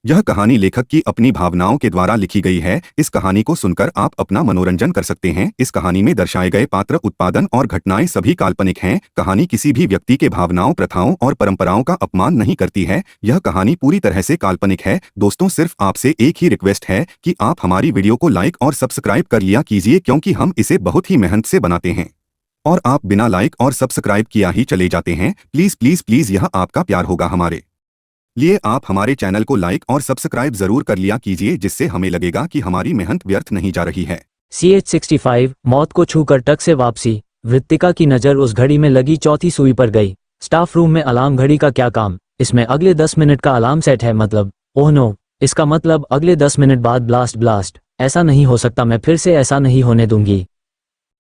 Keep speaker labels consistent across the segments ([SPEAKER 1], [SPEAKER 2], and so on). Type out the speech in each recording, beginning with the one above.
[SPEAKER 1] यह कहानी लेखक की अपनी भावनाओं के द्वारा लिखी गई है। इस कहानी को सुनकर आप अपना मनोरंजन कर सकते हैं। इस कहानी में दर्शाए गए पात्र, उत्पादन और घटनाएं सभी काल्पनिक हैं। कहानी किसी भी व्यक्ति के भावनाओं, प्रथाओं और परंपराओं का अपमान नहीं करती है। यह कहानी पूरी तरह से काल्पनिक है। दोस्तों, सिर्फ आपसे एक ही रिक्वेस्ट है कि आप हमारी वीडियो को लाइक और सब्सक्राइब कर लिया कीजिए, क्योंकि हम इसे बहुत ही मेहनत से बनाते हैं और आप बिना लाइक और सब्सक्राइब किया ही चले जाते हैं। प्लीज प्लीज प्लीज, यह आपका प्यार होगा हमारे लिए। आप हमारे चैनल को लाइक और सब्सक्राइब जरूर कर लिया कीजिए, जिससे हमें लगेगा कि हमारी मेहनत व्यर्थ नहीं जा रही है।
[SPEAKER 2] CH65 मौत को छूकर टक से वापसी। वृत्तिका की नज़र उस घड़ी में लगी चौथी सुई पर गई। स्टाफ रूम में अलार्म घड़ी का क्या काम, इसमें अगले 10 मिनट का अलार्म सेट है। मतलब ओह नो, इसका मतलब अगले 10 मिनट बाद ब्लास्ट। ऐसा नहीं हो सकता, मैं फिर से ऐसा नहीं होने दूंगी।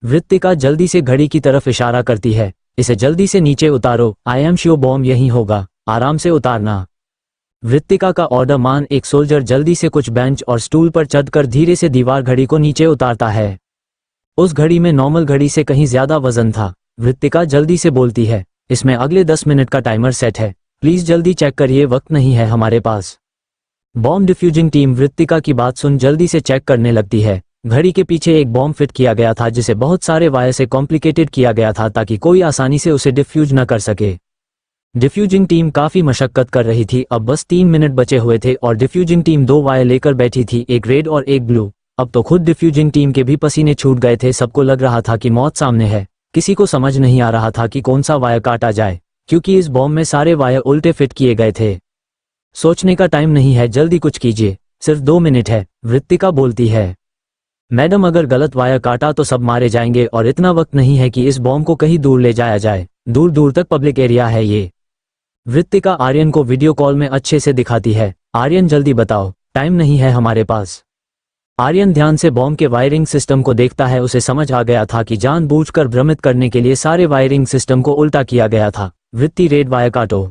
[SPEAKER 2] वृत्तिका जल्दी से घड़ी की तरफ इशारा करती है, इसे जल्दी से नीचे उतारो। आई एम श्योर बॉम्ब यहीं होगा, आराम से उतारना। वृत्तिका का ऑर्डर मान एक सोल्जर जल्दी से कुछ बेंच और स्टूल पर चढ़कर धीरे से दीवार घड़ी को नीचे उतारता है। उस घड़ी में नॉर्मल घड़ी से कहीं ज्यादा वजन था। वृत्तिका जल्दी से बोलती है, इसमें अगले 10 मिनट का टाइमर सेट है, प्लीज जल्दी चेक करिए, वक्त नहीं है हमारे पास। बॉम्ब डिफ्यूजिंग टीम वृत्तिका की बात सुन जल्दी से चेक करने लगती है। घड़ी के पीछे एक बॉम्ब फिट किया गया था, जिसे बहुत सारे वायर से कॉम्प्लिकेटेड किया गया था ताकि कोई आसानी से उसे डिफ्यूज न कर सके। डिफ्यूजिंग टीम काफी मशक्कत कर रही थी। अब बस 3 मिनट बचे हुए थे और डिफ्यूजिंग टीम 2 वायर लेकर बैठी थी, एक रेड और एक ब्लू। अब तो खुद डिफ्यूजिंग टीम के भी पसीने छूट गए थे। सबको लग रहा था कि मौत सामने है। किसी को समझ नहीं आ रहा था कि कौन सा वायर काटा जाए, क्योंकि इस बॉम्ब में सारे वायर उल्टे फिट किए गए थे। सोचने का टाइम नहीं है, जल्दी कुछ कीजिए, सिर्फ 2 मिनट है। वृत्तिका बोलती है, मैडम अगर गलत वायर काटा तो सब मारे जाएंगे और इतना वक्त नहीं है कि इस बॉम्ब को कहीं दूर ले जाया जाए। दूर दूर तक पब्लिक एरिया है ये। वृत्तिका आर्यन को वीडियो कॉल में अच्छे से दिखाती है, आर्यन जल्दी बताओ, टाइम नहीं है हमारे पास। आर्यन ध्यान से बॉम्ब के वायरिंग सिस्टम को देखता है। उसे समझ आ गया था कि जानबूझकर भ्रमित करने के लिए सारे वायरिंग सिस्टम को उल्टा किया गया था। वृत्ति, रेड वायर काटो।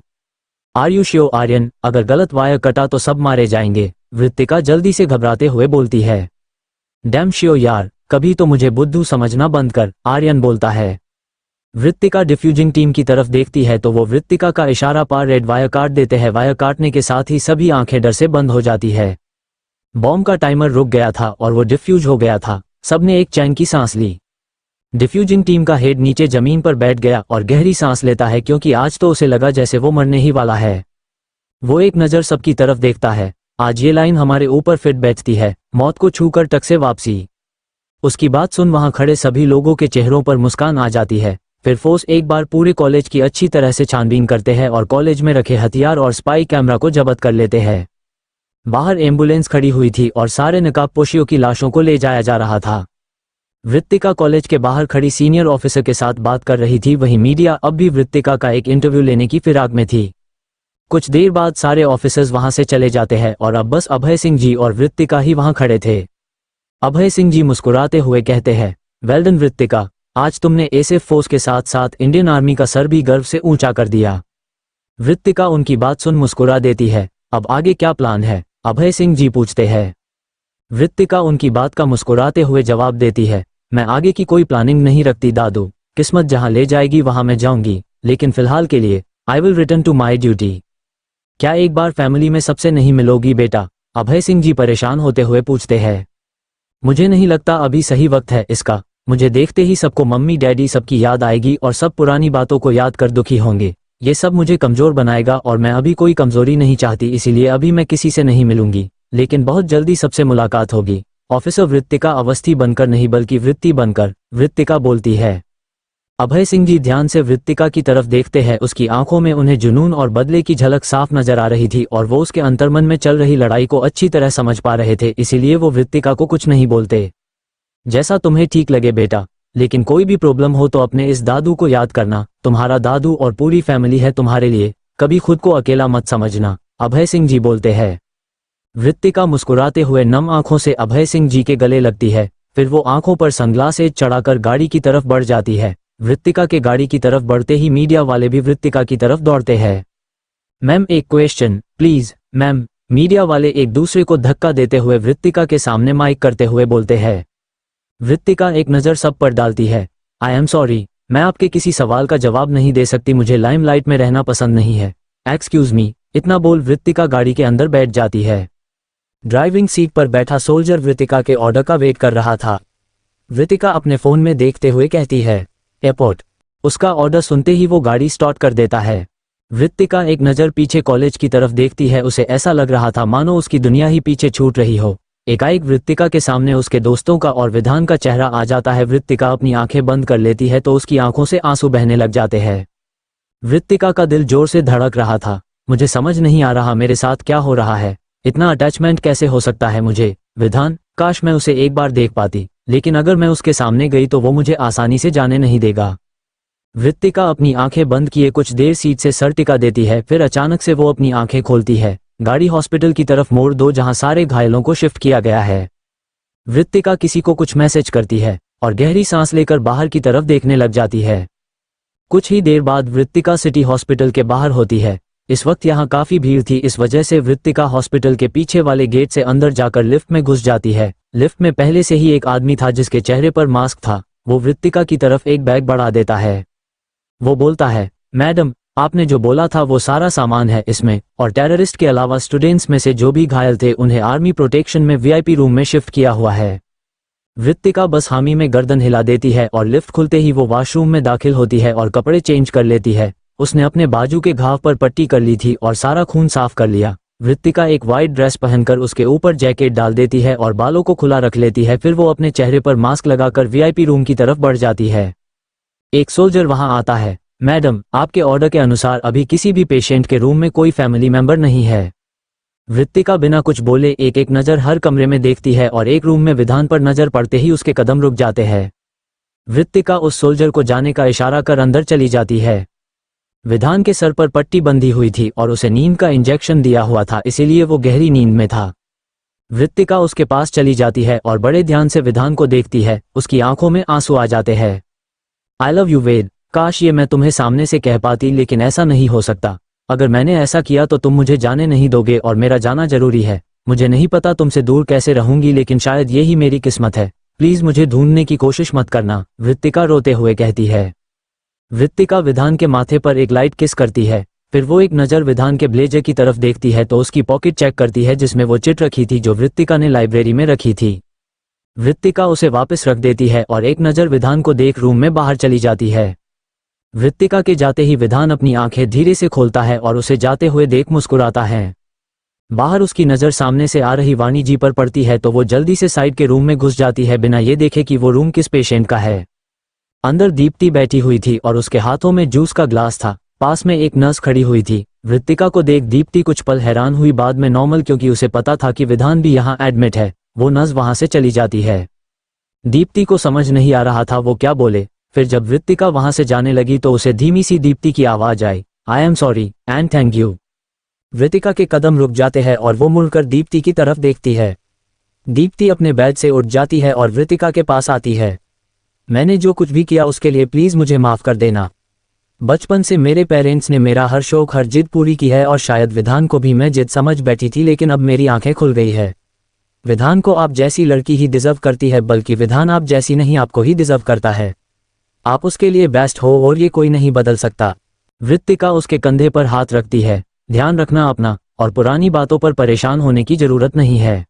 [SPEAKER 2] आर यू श्योर आर्यन, अगर गलत वायर कटा तो सब मारे जाएंगे। वृत्तिका जल्दी से घबराते हुए बोलती है, डैम श्योर यार, कभी तो मुझे बुद्धू समझना बंद कर, आर्यन बोलता है। वृत्तिका डिफ्यूजिंग टीम की तरफ देखती है तो वो वृत्तिका का इशारा पर रेड वायर काट देते हैं। वायर काटने के साथ ही सभी आंखें डर से बंद हो जाती है। बॉम्ब का टाइमर रुक गया था और वो डिफ्यूज हो गया था। सबने एक चैन की सांस ली। डिफ्यूजिंग टीम का हेड नीचे जमीन पर बैठ गया और गहरी सांस लेता है, क्योंकि आज तो उसे लगा जैसे वो मरने ही वाला है। वो एक नज़र सबकी तरफ देखता है। आज ये लाइन हमारे ऊपर फिट बैठती है, मौत को छूकर टक से वापसी। उसकी बात सुन वहां खड़े सभी लोगों के चेहरों पर मुस्कान आ जाती है। फिर फोर्स एक बार पूरे कॉलेज की अच्छी तरह से छानबीन करते हैं और कॉलेज में रखे हथियार और स्पाई कैमरा को जब्त कर लेते हैं। बाहर एम्बुलेंस खड़ी हुई थी और सारे नकाबपोशियों की लाशों को ले जाया जा रहा था। वृत्तिका कॉलेज के बाहर खड़ी सीनियर ऑफिसर के साथ बात कर रही थी। वहीं मीडिया अब भी वृत्तिका का एक इंटरव्यू लेने की फिराक में थी। कुछ देर बाद सारे ऑफिसर्स वहां से चले जाते हैं और अब बस अभय सिंह जी और वृत्तिका ही वहां खड़े थे। अभय सिंह जी मुस्कुराते हुए कहते हैं, वेल डन वृत्तिका, आज तुमने एसएफ फोर्स के साथ साथ इंडियन आर्मी का सर भी गर्व से ऊंचा कर दिया। वृत्तिका उनकी बात सुन मुस्कुरा देती है। अब आगे क्या प्लान है, अभय सिंह जी पूछते हैं। वृत्तिका उनकी बात का मुस्कुराते हुए जवाब देती है, मैं आगे की कोई प्लानिंग नहीं रखती दादू, किस्मत जहां ले जाएगी वहां मैं जाऊंगी, लेकिन फिलहाल के लिए I will return to my duty. क्या एक बार फैमिली में सबसे नहीं मिलोगी बेटा, अभय सिंह जी परेशान होते हुए पूछते हैं। मुझे नहीं लगता अभी सही वक्त है इसका, मुझे देखते ही सबको मम्मी डैडी सबकी याद आएगी और सब पुरानी बातों को याद कर दुखी होंगे। ये सब मुझे कमजोर बनाएगा और मैं अभी कोई कमजोरी नहीं चाहती, इसीलिए अभी मैं किसी से नहीं मिलूंगी, लेकिन बहुत जल्दी सबसे मुलाकात होगी। ऑफिसर वृत्तिका अवस्थी बनकर नहीं बल्कि वृत्ति बनकर, वृत्तिका बोलती है। अभय सिंह जी ध्यान से वृत्तिका की तरफ देखते हैं। उसकी आंखों में उन्हें जुनून और बदले की झलक साफ नजर आ रही थी और वो उसके अंतर्मन में चल रही लड़ाई को अच्छी तरह समझ पा रहे थे, इसीलिए वो वृत्तिका को कुछ नहीं बोलते। जैसा तुम्हें ठीक लगे बेटा, लेकिन कोई भी प्रॉब्लम हो तो अपने इस दादू को याद करना, तुम्हारा दादू और पूरी फैमिली है तुम्हारे लिए, कभी खुद को अकेला मत समझना, अभय सिंह जी बोलते हैं। वृत्तिका मुस्कुराते हुए नम आंखों से अभय सिंह जी के गले लगती है। फिर वो आंखों पर सनग्लासेज चढ़ाकर गाड़ी की तरफ बढ़ जाती है। वृत्तिका के गाड़ी की तरफ बढ़ते ही मीडिया वाले भी वृत्तिका की तरफ दौड़ते हैं। मैम एक क्वेश्चन प्लीज मैम, मीडिया वाले एक दूसरे को धक्का देते हुए वृत्तिका के सामने माइक करते हुए बोलते हैं। वृत्तिका एक नज़र सब पर डालती है। आई एम सॉरी, मैं आपके किसी सवाल का जवाब नहीं दे सकती, मुझे लाइमलाइट में रहना पसंद नहीं है। एक्सक्यूज मी, इतना बोल वृत्तिका गाड़ी के अंदर बैठ जाती है। ड्राइविंग सीट पर बैठा सोल्जर वृत्तिका के ऑर्डर का वेट कर रहा था। वृत्तिका अपने फोन में देखते हुए कहती है, एयरपोर्ट। उसका ऑर्डर सुनते ही वो गाड़ी स्टार्ट कर देता है। वृत्तिका एक नज़र पीछे कॉलेज की तरफ देखती है। उसे ऐसा लग रहा था मानो उसकी दुनिया ही पीछे छूट रही हो। एकाएक वृत्तिका के सामने उसके दोस्तों का और विधान का चेहरा आ जाता है। वृत्तिका अपनी आंखें बंद कर लेती है तो उसकी आंखों से आंसू बहने लग जाते हैं। वृत्तिका का दिल जोर से धड़क रहा था। मुझे समझ नहीं आ रहा मेरे साथ क्या हो रहा है। इतना अटैचमेंट कैसे हो सकता है मुझे। विधान, काश मैं उसे एक बार देख पाती, लेकिन अगर मैं उसके सामने गई तो वो मुझे आसानी से जाने नहीं देगा। वृत्तिका अपनी आंखें बंद किए कुछ देर सीट से सर टिका देती है। फिर अचानक से वो अपनी आंखें खोलती है। गाड़ी हॉस्पिटल की तरफ मोड़ दो जहां सारे घायलों को शिफ्ट किया गया है। वृत्तिका किसी को कुछ मैसेज करती है और गहरी सांस लेकर बाहर की तरफ देखने लग जाती है। कुछ ही देर बाद वृत्तिका सिटी हॉस्पिटल के बाहर होती है। इस वक्त यहाँ काफी भीड़ थी, इस वजह से वृत्तिका हॉस्पिटल के पीछे वाले गेट से अंदर जाकर लिफ्ट में घुस जाती है। लिफ्ट में पहले से ही एक आदमी था जिसके चेहरे पर मास्क था। वो वृत्तिका की तरफ एक बैग बढ़ा देता है। वो बोलता है, मैडम, आपने जो बोला था वो सारा सामान है इसमें, और टेररिस्ट के अलावा स्टूडेंट्स में से जो भी घायल थे उन्हें आर्मी प्रोटेक्शन में वीआईपी रूम में शिफ्ट किया हुआ है। वृत्तिका बस हामी में गर्दन हिला देती है और लिफ्ट खुलते ही वो वॉशरूम में दाखिल होती है और कपड़े चेंज कर लेती है। उसने अपने बाजू के घाव पर पट्टी कर ली थी और सारा खून साफ कर लिया। वृत्तिका एक वाइट ड्रेस पहनकर उसके ऊपर जैकेट डाल देती है और बालों को खुला रख लेती है। फिर वो अपने चेहरे पर मास्क लगाकर वीआईपी रूम की तरफ बढ़ जाती है। एक सोल्जर वहां आता है। मैडम, आपके ऑर्डर के अनुसार अभी किसी भी पेशेंट के रूम में कोई फैमिली मेंबर नहीं है। वृत्तिका बिना कुछ बोले एक एक नज़र हर कमरे में देखती है और एक रूम में विधान पर नज़र पड़ते ही उसके कदम रुक जाते हैं। वृत्तिका उस सोल्जर को जाने का इशारा कर अंदर चली जाती है। विधान के सर पर पट्टी बंधी हुई थी और उसे नींद का इंजेक्शन दिया हुआ था, इसीलिए वो गहरी नींद में था। वृत्तिका उसके पास चली जाती है और बड़े ध्यान से विधान को देखती है। उसकी आंखों में आंसू आ जाते हैं। आई लव यू वेद, काश ये मैं तुम्हें सामने से कह पाती, लेकिन ऐसा नहीं हो सकता। अगर मैंने ऐसा किया तो तुम मुझे जाने नहीं दोगे और मेरा जाना जरूरी है। मुझे नहीं पता तुमसे दूर कैसे रहूंगी, लेकिन शायद यही मेरी किस्मत है। प्लीज मुझे ढूंढने की कोशिश मत करना, वृत्तिका रोते हुए कहती है। वृत्तिका विधान के माथे पर एक लाइट किस करती है। फिर वो एक नज़र विधान के ब्लेजर की तरफ देखती है तो उसकी पॉकेट चेक करती है जिसमें वो चिट रखी थी जो वृत्तिका ने लाइब्रेरी में रखी थी। वृत्तिका उसे वापस रख देती है और एक नज़र विधान को देख रूम में बाहर चली जाती है। वृत्तिका के जाते ही विधान अपनी आंखें धीरे से खोलता है और उसे जाते हुए देख मुस्कुराता है। बाहर उसकी नज़र सामने से आ रही वाणी जी पर पड़ती है तो वो जल्दी से साइड के रूम में घुस जाती है बिना ये देखे कि वो रूम किस पेशेंट का है। अंदर दीप्ति बैठी हुई थी और उसके हाथों में जूस का ग्लास था। पास में एक नर्स खड़ी हुई थी। वृत्तिका को देख दीप्ति कुछ पल हैरान हुई, बाद में नॉर्मल, क्योंकि उसे पता था कि विधान भी यहाँ एडमिट है। वो नर्स वहां से चली जाती है। दीप्ति को समझ नहीं आ रहा था वो क्या बोले। फिर जब वृत्तिका वहां से जाने लगी तो उसे धीमी सी दीप्ति की आवाज आई, I am sorry and thank you. Vrittika के कदम रुक जाते हैं और वो मुड़कर दीप्ति की तरफ देखती है। दीप्ति अपने बेड से उठ जाती है और वृत्तिका के पास आती है। मैंने जो कुछ भी किया उसके लिए प्लीज मुझे माफ कर देना। बचपन से मेरे पेरेंट्स ने मेरा हर शौक हर जिद पूरी की है और शायद विधान को भी मैं जिद समझ बैठी थी, लेकिन अब मेरी आंखें खुल गई है। विधान को आप जैसी लड़की ही डिजर्व करती है, बल्कि विधान आप जैसी नहीं आपको ही डिजर्व करता है। आप उसके लिए बेस्ट हो और ये कोई नहीं बदल सकता। वृत्तिका उसके कंधे पर हाथ रखती है। ध्यान रखना अपना, और पुरानी बातों पर परेशान होने की जरूरत नहीं है।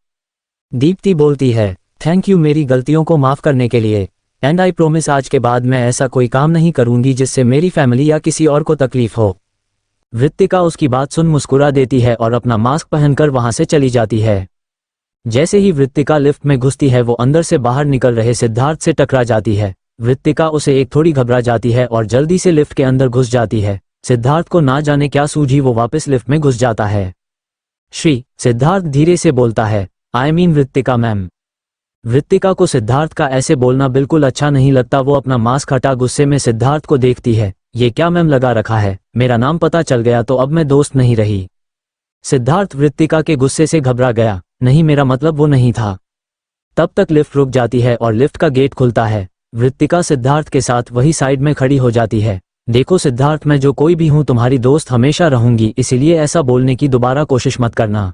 [SPEAKER 2] दीप्ति बोलती है, थैंक यू मेरी गलतियों को माफ करने के लिए, एंड आई प्रोमिस आज के बाद मैं ऐसा कोई काम नहीं करूंगी जिससे मेरी फैमिली या किसी और को तकलीफ हो। वृत्तिका उसकी बात सुन मुस्कुरा देती है और अपना मास्क पहनकर वहां से चली जाती है। जैसे ही वृत्तिका लिफ्ट में घुसती है वो अंदर से बाहर निकल रहे सिद्धार्थ से टकरा जाती है। वृत्तिका उसे एक थोड़ी घबरा जाती है और जल्दी से लिफ्ट के अंदर घुस जाती है। सिद्धार्थ को ना जाने क्या सूझी, वो वापस लिफ्ट में घुस जाता है। श्री, सिद्धार्थ धीरे से बोलता है, I mean Vrittika ma'am. Vrittika को सिद्धार्थ का ऐसे बोलना बिल्कुल अच्छा नहीं लगता। वो अपना मास्क हटा गुस्से में सिद्धार्थ को देखती है। ये क्या मैम लगा रखा है, मेरा नाम पता चल गया तो अब मैं दोस्त नहीं रही। सिद्धार्थ वृत्तिका के गुस्से से घबरा गया, नहीं मेरा मतलब वो नहीं था। तब तक लिफ्ट रुक जाती है और लिफ्ट का गेट खुलता है। वृत्तिका सिद्धार्थ के साथ वही साइड में खड़ी हो जाती है। देखो सिद्धार्थ, मैं जो कोई भी हूँ तुम्हारी दोस्त हमेशा रहूंगी, इसलिए ऐसा बोलने की दोबारा कोशिश मत करना।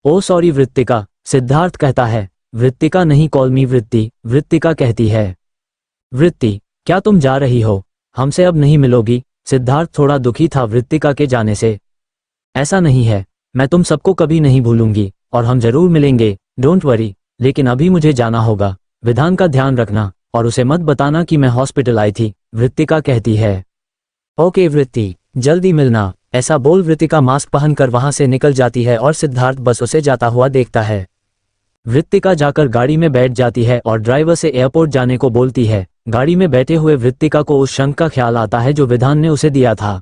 [SPEAKER 2] ओ सॉरी वृत्तिका, सिद्धार्थ कहता है। वृत्तिका नहीं, कॉल मी वृत्ति, वृत्तिका कहती है। वृत्ति, क्या तुम जा रही हो, हमसे अब नहीं मिलोगी? सिद्धार्थ थोड़ा दुखी था वृत्तिका के जाने से। ऐसा नहीं है, मैं तुम सबको कभी नहीं भूलूंगी और हम जरूर मिलेंगे, डोंट वरी। लेकिन अभी मुझे जाना होगा, विधान का ध्यान रखना और उसे मत बताना कि मैं हॉस्पिटल आई थी, वृत्तिका कहती है। ओके वृत्ति, जल्दी मिलना। ऐसा बोल वृत्तिका मास्क पहनकर वहां से निकल जाती है और सिद्धार्थ बस उसे जाता हुआ देखता है। वृत्तिका जाकर गाड़ी में बैठ जाती है और ड्राइवर से एयरपोर्ट जाने को बोलती है। गाड़ी में बैठे हुए वृत्तिका को उस शंख का ख्याल आता है जो विधान ने उसे दिया था।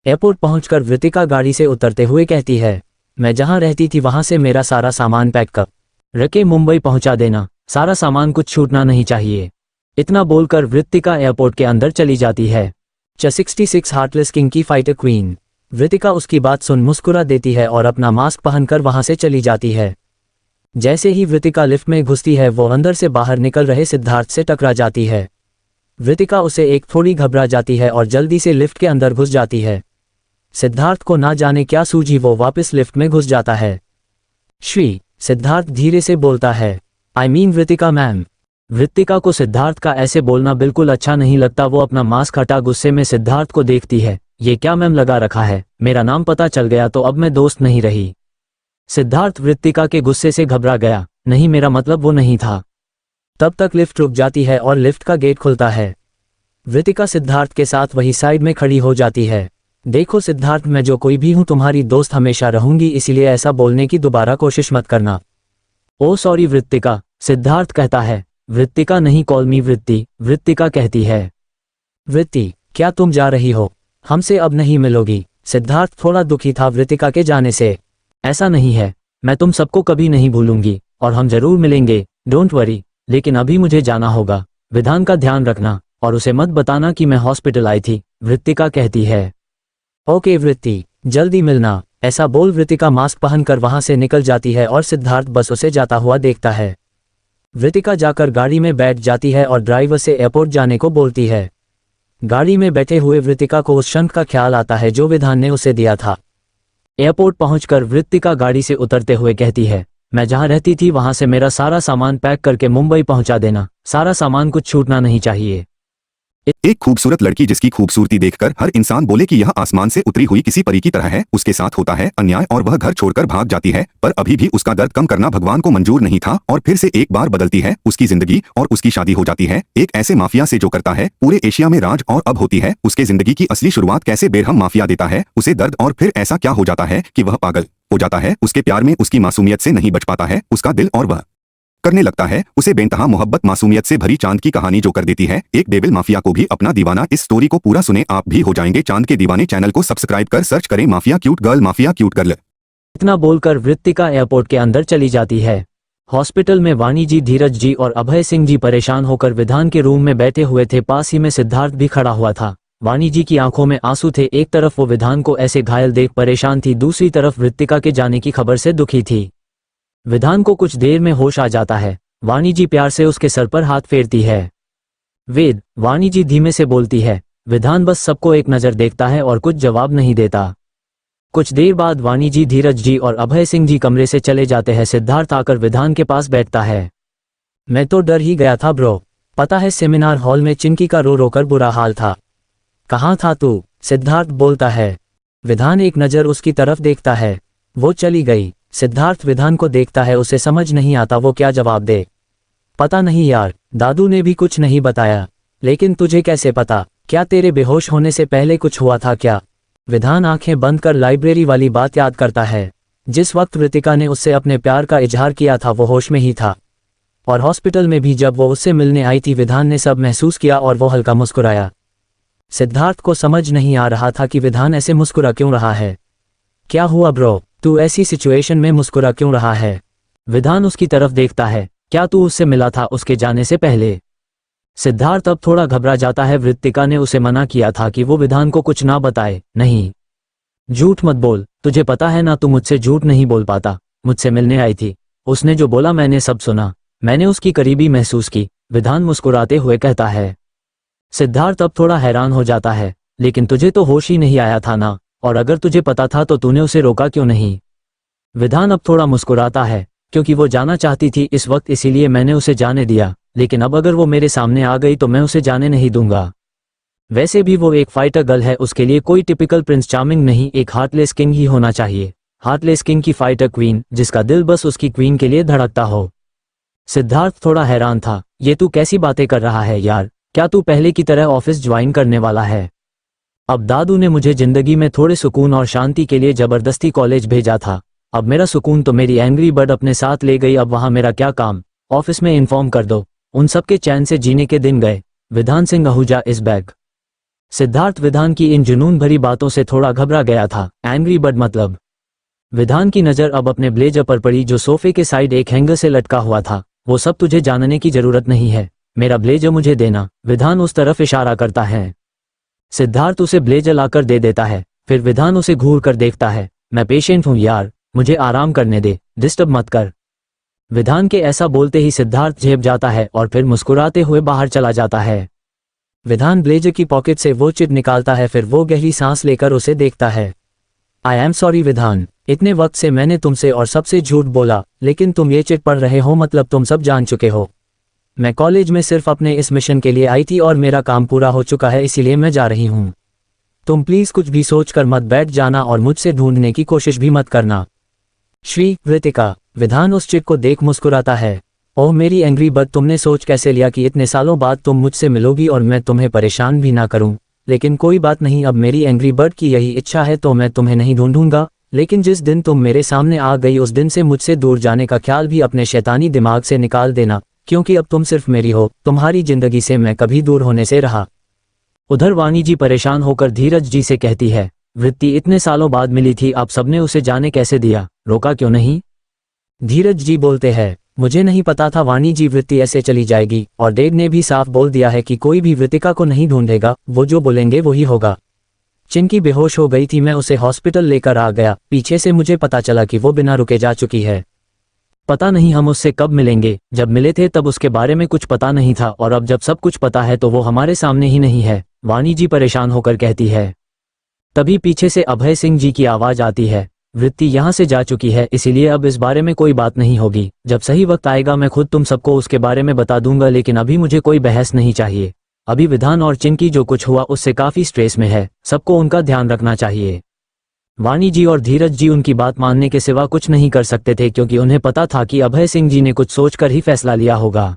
[SPEAKER 2] एयरपोर्ट पहुंचकर वृत्तिका गाड़ी से उतरते हुए कहती है, मैं जहां रहती थी वहां से मेरा सारा सामान पैक कर रखे मुंबई पहुंचा देना, सारा सामान कुछ छूटना नहीं चाहिए। इतना बोलकर वृत्तिका एयरपोर्ट के अंदर चली जाती है। 66 हार्टलेस किंग की फाइटर क्वीन। वृत्तिका उसकी बात सुन मुस्कुरा देती है और अपना मास्क पहनकर वहां से चली जाती है। जैसे ही वृत्तिका लिफ्ट में घुसती है वो अंदर से बाहर निकल रहे सिद्धार्थ से टकरा जाती है। वृत्तिका उसे एक थोड़ी घबरा जाती है और जल्दी से लिफ्ट के अंदर घुस जाती है। सिद्धार्थ को ना जाने क्या सूझी, वो वापस लिफ्ट में घुस जाता है। श्री, सिद्धार्थ धीरे से बोलता है, I mean Vrittika ma'am. Vrittika को सिद्धार्थ का ऐसे बोलना बिल्कुल अच्छा नहीं लगता। वो अपना मास्क हटा गुस्से में सिद्धार्थ को देखती है। ये क्या मैम लगा रखा है, मेरा नाम पता चल गया तो अब मैं दोस्त नहीं रही। सिद्धार्थ वृत्तिका के गुस्से से घबरा गया, नहीं मेरा मतलब वो नहीं था। तब तक लिफ्ट रुक जाती है और लिफ्ट का गेट खुलता है। वृत्तिका सिद्धार्थ के साथ वही साइड में खड़ी हो जाती है। देखो सिद्धार्थ, मैं जो कोई भी हूं तुम्हारी दोस्त हमेशा रहूंगी, इसलिए ऐसा बोलने की दोबारा कोशिश मत करना। ओ सॉरी वृत्तिका, सिद्धार्थ कहता है। वृत्तिका नहीं, कॉल मी वृत्ति, वृत्तिका कहती है। वृत्ति, क्या तुम जा रही हो? हमसे अब नहीं मिलोगी। सिद्धार्थ थोड़ा दुखी था वृत्तिका के जाने से। ऐसा नहीं है, मैं तुम सबको कभी नहीं भूलूंगी और हम जरूर मिलेंगे, डोंट वरी। लेकिन अभी मुझे जाना होगा, विधान का ध्यान रखना और उसे मत बताना कि मैं हॉस्पिटल आई थी, वृत्तिका कहती है। ओके वृत्ति, जल्दी मिलना। ऐसा बोल वृत्तिका मास्क पहनकर वहां से निकल जाती है और सिद्धार्थ बस उसे जाता हुआ देखता है। वृत्तिका जाकर गाड़ी में बैठ जाती है और ड्राइवर से एयरपोर्ट जाने को बोलती है। गाड़ी में बैठे हुए वृत्तिका को उस शंख का ख्याल आता है जो विधान ने उसे दिया था। एयरपोर्ट पहुंचकर वृत्तिका गाड़ी से उतरते हुए कहती है, मैं जहां रहती थी वहां से मेरा सारा सामान पैक करके मुंबई पहुंचा देना, सारा सामान कुछ छूटना नहीं चाहिए।
[SPEAKER 1] एक खूबसूरत लड़की जिसकी खूबसूरती देखकर हर इंसान बोले कि यह आसमान से उतरी हुई किसी परी की तरह है, उसके साथ होता है अन्याय और वह घर छोड़कर भाग जाती है। पर अभी भी उसका दर्द कम करना भगवान को मंजूर नहीं था और फिर से एक बार बदलती है उसकी जिंदगी और उसकी शादी हो जाती है एक ऐसे माफिया से जो करता है पूरे एशिया में राज। और अब होती है उसके जिंदगी की असली शुरुआत। कैसे बेरहम माफिया देता है उसे दर्द और फिर ऐसा क्या हो जाता है कि वह पागल हो जाता है। उसके प्यार में उसकी मासूमियत से नहीं बच पाता है उसका दिल और वह करने लगता है उसे बेनतहा मोहब्बत मासूमियत से भरी चांद की कहानी जो कर देती है एक डेविल माफिया को भी अपना दीवाना। इस स्टोरी को पूरा सुने आप भी हो जाएंगे चांद के दीवाने। चैनल को सब्सक्राइब कर सर्च करें mafia cute girl, mafia cute girl.
[SPEAKER 2] इतना बोलकर वृत्तिका एयरपोर्ट के अंदर चली जाती है। हॉस्पिटल में वाणी जी, धीरज जी और अभय सिंह जी परेशान होकर विधान के रूम में बैठे हुए थे। पास ही में सिद्धार्थ भी खड़ा हुआ था। वाणी जी की आंखों में आंसू थे। एक तरफ वो विधान को ऐसे घायल देख परेशान थी, दूसरी तरफ वृत्तिका के जाने की खबर से दुखी थी। विधान को कुछ देर में होश आ जाता है। वाणी जी प्यार से उसके सर पर हाथ फेरती है। वेद, वाणी जी धीमे से बोलती है। विधान बस सबको एक नजर देखता है और कुछ जवाब नहीं देता। कुछ देर बाद वाणी जी, धीरज जी और अभय सिंह जी कमरे से चले जाते हैं। सिद्धार्थ आकर विधान के पास बैठता है। मैं तो डर ही गया था ब्रो, पता है सेमिनार हॉल में चिंकी का रो रो कर बुरा हाल था। कहाँ था तू? सिद्धार्थ बोलता है। विधान एक नजर उसकी तरफ देखता है। वो चली गई। सिद्धार्थ विधान को देखता है, उसे समझ नहीं आता वो क्या जवाब दे। पता नहीं यार, दादू ने भी कुछ नहीं बताया। लेकिन तुझे कैसे पता? क्या तेरे बेहोश होने से पहले कुछ हुआ था क्या? विधान आंखें बंद कर लाइब्रेरी वाली बात याद करता है। जिस वक्त वृत्तिका ने उससे अपने प्यार का इजहार किया था वो होश में ही था। और हॉस्पिटल में भी जब वो उससे मिलने आई थी विधान ने सब महसूस किया और वो हल्का मुस्कुराया। सिद्धार्थ को समझ नहीं आ रहा था कि विधान ऐसे मुस्कुरा क्यों रहा है। क्या हुआ ब्रो, तू ऐसी सिचुएशन में मुस्कुरा क्यों रहा है? विधान उसकी तरफ देखता है। क्या तू उससे मिला था उसके जाने से पहले? सिद्धार्थ अब थोड़ा घबरा जाता है। वृत्तिका ने उसे मना किया था कि वो विधान को कुछ ना बताए। नहीं, झूठ मत बोल, तुझे पता है ना तू मुझसे झूठ नहीं बोल पाता। मुझसे मिलने आई थी, उसने जो बोला मैंने सब सुना, मैंने उसकी करीबी महसूस की, विधान मुस्कुराते हुए कहता है। सिद्धार्थ अब थोड़ा हैरान हो जाता है। लेकिन तुझे तो होश ही नहीं आया था ना, और अगर तुझे पता था तो तूने उसे रोका क्यों नहीं? विधान अब थोड़ा मुस्कुराता है। क्योंकि वो जाना चाहती थी इस वक्त, इसीलिए मैंने उसे जाने दिया। लेकिन अब अगर वो मेरे सामने आ गई तो मैं उसे जाने नहीं दूंगा। वैसे भी वो एक फाइटर गर्ल है, उसके लिए कोई टिपिकल प्रिंस चार्मिंग नहीं, एक हार्टलेस किंग ही होना चाहिए। हार्टलेस किंग की फाइटर क्वीन, जिसका दिल बस उसकी क्वीन के लिए धड़कता हो। सिद्धार्थ थोड़ा हैरान था। ये तू कैसी बातें कर रहा है यार? क्या तू पहले की तरह ऑफिस ज्वाइन करने वाला है? अब दादू ने मुझे जिंदगी में थोड़े सुकून और शांति के लिए जबरदस्ती कॉलेज भेजा था। अब मेरा सुकून तो मेरी एंग्री बर्ड अपने साथ ले गई, अब वहां मेरा क्या काम? ऑफिस में इन्फॉर्म कर दो। उन सबके चैन से जीने के दिन गए। विधान सिंह आहूजा इज बैक। सिद्धार्थ विधान की इन जुनून भरी बातों से थोड़ा घबरा गया था। एंग्री बर्ड मतलब? विधान की नजर अब अपने ब्लेजर पर पड़ी जो सोफे के साइड एक हैंगर से लटका हुआ था। वो सब तुझे जानने की जरूरत नहीं है, मेरा ब्लेजर मुझे देना। विधान उस तरफ इशारा करता है। सिद्धार्थ उसे ब्लेजर लाकर दे देता है। फिर विधान उसे घूर कर देखता है। मैं पेशेंट हूं यार, मुझे आराम करने दे, डिस्टर्ब मत कर। विधान के ऐसा बोलते ही सिद्धार्थ झेप जाता है और फिर मुस्कुराते हुए बाहर चला जाता है। विधान ब्लेजर की पॉकेट से वो चिट निकालता है, फिर वो गहरी सांस लेकर उसे देखता है। आई एम सॉरी विधान, इतने वक्त से मैंने तुमसे और सबसे झूठ बोला, लेकिन तुम ये चिट पढ़ रहे हो मतलब तुम सब जान चुके हो। मैं कॉलेज में सिर्फ अपने इस मिशन के लिए आई थी और मेरा काम पूरा हो चुका है, इसीलिए मैं जा रही हूँ। तुम प्लीज कुछ भी सोचकर मत बैठ जाना और मुझसे ढूंढने की कोशिश भी मत करना। श्री वृतिका। विधान उस चिट को देख मुस्कुराता है। ओह मेरी एंग्री बर्ड, तुमने सोच कैसे लिया कि इतने सालों बाद तुम मुझसे मिलोगी और मैं तुम्हें परेशान भी ना करूं? लेकिन कोई बात नहीं, अब मेरी एंग्री बर्ड की यही इच्छा है तो मैं तुम्हें नहीं ढूंढूंगा। लेकिन जिस दिन तुम मेरे सामने आ गई उस दिन से मुझसे दूर जाने का ख्याल भी अपने शैतानी दिमाग से निकाल देना, क्योंकि अब तुम सिर्फ मेरी हो। तुम्हारी जिंदगी से मैं कभी दूर होने से रहा। उधर वाणी जी परेशान होकर धीरज जी से कहती है, वृत्ति इतने सालों बाद मिली थी, आप सबने उसे जाने कैसे दिया? रोका क्यों नहीं? धीरज जी बोलते हैं, मुझे नहीं पता था वाणी जी वृत्ति ऐसे चली जाएगी, और डेग ने भी साफ बोल दिया है कि कोई भी वृतिका को नहीं ढूंढेगा, वो जो बोलेंगे वही होगा। चिंकी बेहोश हो गई थी, मैं उसे हॉस्पिटल लेकर आ गया। पीछे से मुझे पता चला कि वो बिना रुके जा चुकी है। पता नहीं हम उससे कब मिलेंगे, जब मिले थे तब उसके बारे में कुछ पता नहीं था, और अब जब सब कुछ पता है तो वो हमारे सामने ही नहीं है। वाणी जी परेशान होकर कहती है। तभी पीछे से अभय सिंह जी की आवाज आती है, वृत्ति यहाँ से जा चुकी है, इसीलिए अब इस बारे में कोई बात नहीं होगी। जब सही वक्त आएगा मैं खुद तुम सबको उसके बारे में बता दूंगा, लेकिन अभी मुझे कोई बहस नहीं चाहिए। अभी विधान और चिंकी जो कुछ हुआ उससे काफी स्ट्रेस में है, सबको उनका ध्यान रखना चाहिए। वाणी जी और धीरज जी उनकी बात मानने के सिवा कुछ नहीं कर सकते थे, क्योंकि उन्हें पता था कि अभय सिंह जी ने कुछ सोचकर ही फैसला लिया होगा।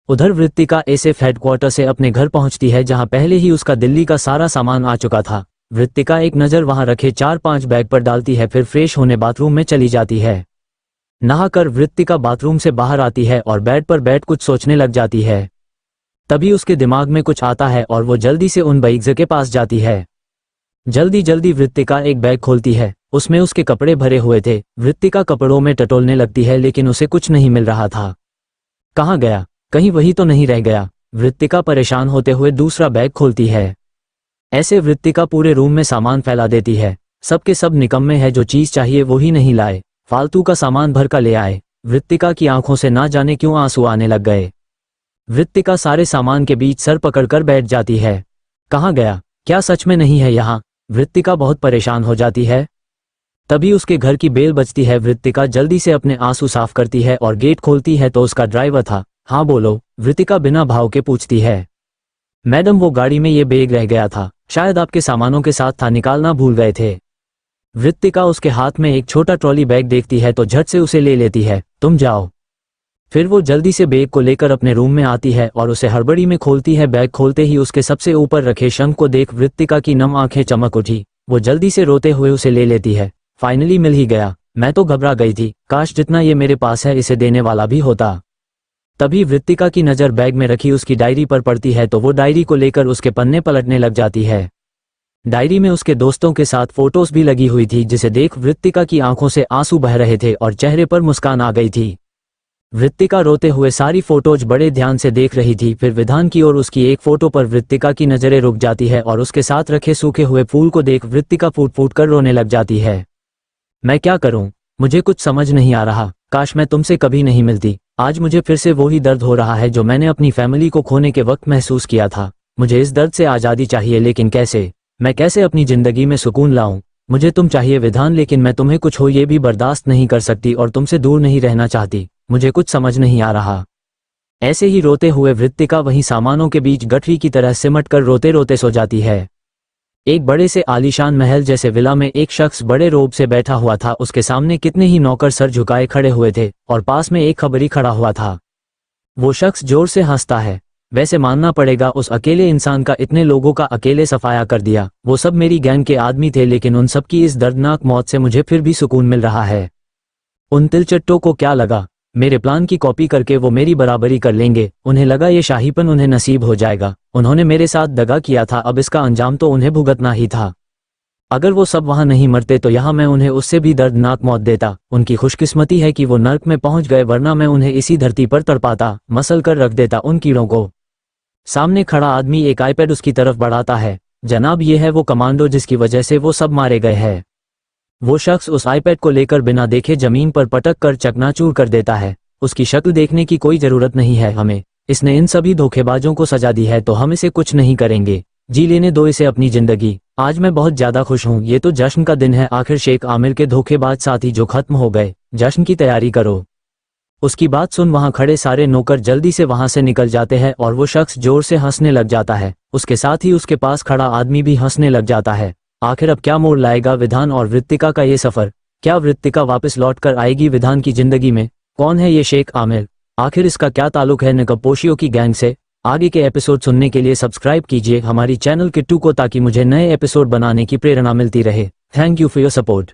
[SPEAKER 2] उधर वृत्तिका एसएफ हेडक्वार्टर से अपने घर पहुंचती है, जहां पहले ही उसका दिल्ली का सारा सामान आ चुका था। वृत्तिका एक नज़र वहां रखे 4-5 बैग पर डालती है, फिर फ्रेश होने बाथरूम में चली जाती है। नहाकर वृत्तिका बाथरूम से बाहर आती है और बेड पर बैठ कुछ सोचने लग जाती है। तभी उसके दिमाग में कुछ आता है और वो जल्दी से उन बैग्स के पास जाती है। जल्दी जल्दी वृत्तिका एक बैग खोलती है, उसमें उसके कपड़े भरे हुए थे। वृत्तिका कपड़ों में टटोलने लगती है, लेकिन उसे कुछ नहीं मिल रहा था। कहाँ गया? कहीं वही तो नहीं रह गया? वृत्तिका परेशान होते हुए दूसरा बैग खोलती है। ऐसे वृत्तिका पूरे रूम में सामान फैला देती है। सबके सब निकम्मे हैं, जो चीज चाहिए वो ही नहीं लाए, फालतू का सामान भर का ले आए। वृत्तिका की आंखों से ना जाने क्यों आंसू आने लग गए। वृत्तिका सारे सामान के बीच सर पकड़कर बैठ जाती है। कहाँ गया? क्या सच में नहीं है यहाँ? वृत्तिका बहुत परेशान हो जाती है। तभी उसके घर की बेल बजती है। वृत्तिका जल्दी से अपने आंसू साफ करती है और गेट खोलती है तो उसका ड्राइवर था। हाँ बोलो, वृत्तिका बिना भाव के पूछती है। मैडम वो गाड़ी में ये बैग रह गया था, शायद आपके सामानों के साथ था, निकालना भूल गए थे। वृत्तिका उसके हाथ में एक छोटा ट्रॉली बैग देखती है तो झट से उसे ले लेती है। तुम जाओ। फिर वो जल्दी से बैग को लेकर अपने रूम में आती है और उसे हड़बड़ी में खोलती है। बैग खोलते ही उसके सबसे ऊपर रखे शंख को देख वृत्तिका की नम आंखें चमक उठी। वो जल्दी से रोते हुए उसे ले लेती है। फाइनली मिल ही गया, मैं तो घबरा गई थी, काश जितना ये मेरे पास है इसे देने वाला भी होता। तभी वृत्तिका की नज़र बैग में रखी उसकी डायरी पर पड़ती है तो वो डायरी को लेकर उसके पन्ने पलटने लग जाती है। डायरी में उसके दोस्तों के साथ फोटोज भी लगी हुई थी, जिसे देख वृत्तिका की आंखों से आंसू बह रहे थे और चेहरे पर मुस्कान आ गई थी। वृत्तिका रोते हुए सारी फोटोज बड़े ध्यान से देख रही थी। फिर विधान की और उसकी एक फोटो पर वृत्तिका की नजरें रुक जाती है और उसके साथ रखे सूखे हुए फूल को देख वृत्तिका फूट फूट कर रोने लग जाती है। मैं क्या करूं? मुझे कुछ समझ नहीं आ रहा। काश मैं तुमसे कभी नहीं मिलती। आज मुझे फिर से वही दर्द हो रहा है जो मैंने अपनी फैमिली को खोने के वक्त महसूस किया था। मुझे इस दर्द से आज़ादी चाहिए, लेकिन कैसे? मैं कैसे अपनी जिंदगी में सुकून लाऊं? मुझे तुम चाहिए विधान, लेकिन मैं तुम्हें कुछ हो ये भी बर्दाश्त नहीं कर सकती और तुमसे दूर नहीं रहना चाहती। मुझे कुछ समझ नहीं आ रहा। ऐसे ही रोते हुए वृत्तिका वहीं सामानों के बीच गठरी की तरह सिमट कर रोते रोते सो जाती है। एक बड़े से आलीशान महल जैसे विला में एक शख्स बड़े रोब से बैठा हुआ था। उसके सामने कितने ही नौकर सर झुकाए खड़े हुए थे और पास में एक खबरी खड़ा हुआ था। वो शख्स जोर से हंसता है। वैसे मानना पड़ेगा, उस अकेले इंसान का इतने लोगों का अकेले सफाया कर दिया। वो सब मेरी गैंग के आदमी थे, लेकिन उन सब की इस दर्दनाक मौत से मुझे फिर भी सुकून मिल रहा है। उन तिलचट्टों को क्या लगा, मेरे प्लान की कॉपी करके वो मेरी बराबरी कर लेंगे। उन्हें लगा ये शाहीपन उन्हें नसीब हो जाएगा। उन्होंने मेरे साथ दगा किया था, अब इसका अंजाम तो उन्हें भुगतना ही था। अगर वो सब वहां नहीं मरते तो यहाँ मैं उन्हें उससे भी दर्दनाक मौत देता। उनकी खुशकिस्मती है कि वो नर्क में पहुंच गए, वरना मैं उन्हें इसी धरती पर तड़पाता, मसल कर रख देता उन कीड़ों को। सामने खड़ा आदमी एक आईपैड उसकी तरफ बढ़ाता है। जनाब, ये है वो कमांडो जिसकी वजह से वो सब मारे गए हैं। वो शख्स उस आईपैड को लेकर बिना देखे जमीन पर पटक कर चकनाचूर कर देता है। उसकी शक्ल देखने की कोई जरूरत नहीं है हमें। इसने इन सभी धोखेबाजों को सजा दी है, तो हम इसे कुछ नहीं करेंगे। जी लेने दो इसे अपनी जिंदगी। आज मैं बहुत ज्यादा खुश हूँ। ये तो जश्न का दिन है। आखिर शेख आमिर के धोखेबाज साथी जो खत्म हो गए। जश्न की तैयारी करो। उसकी बात सुन वहां खड़े सारे नौकर जल्दी से वहां से निकल जाते हैं और वो शख्स जोर से हंसने लग जाता है। उसके साथ ही उसके पास खड़ा आदमी भी हंसने लग जाता है। आखिर अब क्या मोड़ लाएगा विधान और वृत्तिका का ये सफर? क्या वृत्तिका वापस लौट कर आएगी विधान की जिंदगी में? कौन है ये शेख आमिर? आखिर इसका क्या ताल्लुक है नकबपोशियों की गैंग से? आगे के एपिसोड सुनने के लिए सब्सक्राइब कीजिए हमारी चैनल किट्टू को, ताकि मुझे नए एपिसोड बनाने की प्रेरणा मिलती रहे। Thank you for your support.